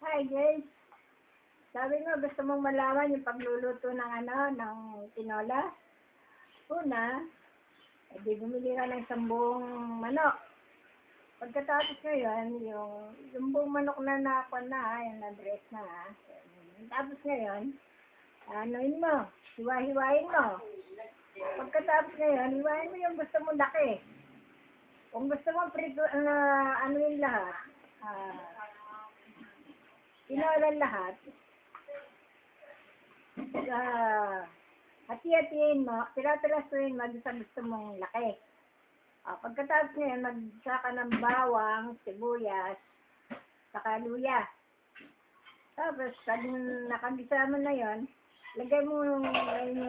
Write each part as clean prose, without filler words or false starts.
Hi guys. Sabi mo gusto mong malaman yung pagluluto ng ng tinola. Una, edi bumili ka ng isang buong manok. Pagkatapos ngayon, yung buong manok na yung na-dress na Tapos ngayon, anuin mo, hiwa-hiwain mo. Pagkatapos ngayon, hiwain mo yung gusto mong laki. Kung gusto mo prito, anuin lahat, tinola lahat, hati-hatiin mo, tira-tirasuin mo sa gusto mong laki. Pagkatapos ngayon, magsaka ng bawang, sibuyas, saka luya. Tapos, pag nakagisa mo na yon, lagay mo yung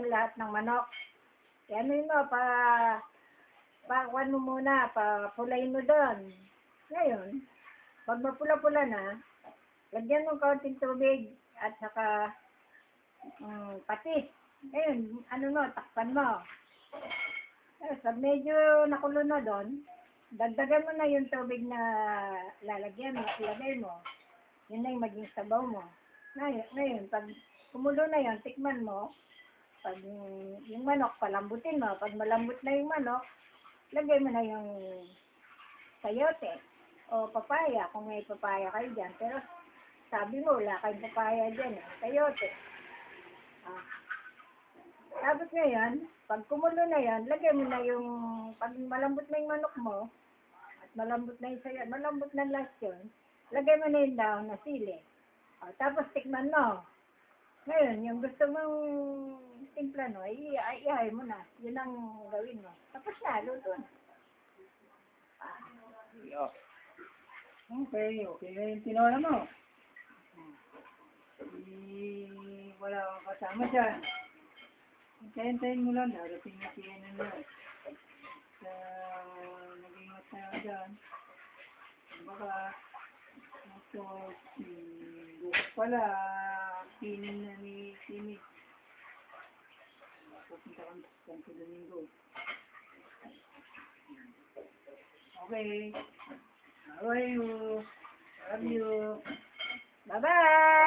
lahat ng manok. Ano mo, pakuan mo muna, papulayin mo doon. Ngayon, pag mapula-pula na, lagyan mo kaunting tubig at saka patis. Ngayon, takpan mo. Pag medyo nakulo na doon, dagdagan mo na yung tubig na ilagay mo. Yun na yung maging sabaw mo. Ngayon, pag kumulo na yun, tikman mo. Pag yung manok, palambutin mo. Pag malambot na yung manok, lagay mo na yung sayote o papaya, kung may papaya kayo dyan. Pero sabi mo, wala kayong papaya dyan. Sayote. Tapos ngayon, pag kumulo na yan, lagay mo na yung, pag malambot na yung manok mo, at malambot na yung sayote, malambot na last yun, lagay mo na yung daon na sili. Tapos tikman mo. Ngayon, yung gusto mong timpla, ihay mo na. Yun ang gawin mo. Tapos na, luto na. Okay na yung tinola mo. Wala kang kasama dyan. Hintayin mo lang, darating na tiyanan mo. Nag-ingat tayo dyan. Baka, bukas pala, pinin na ni Timmy. Pupunta kang Santo Domingo. Okay. How are you? Love you. Bye-bye!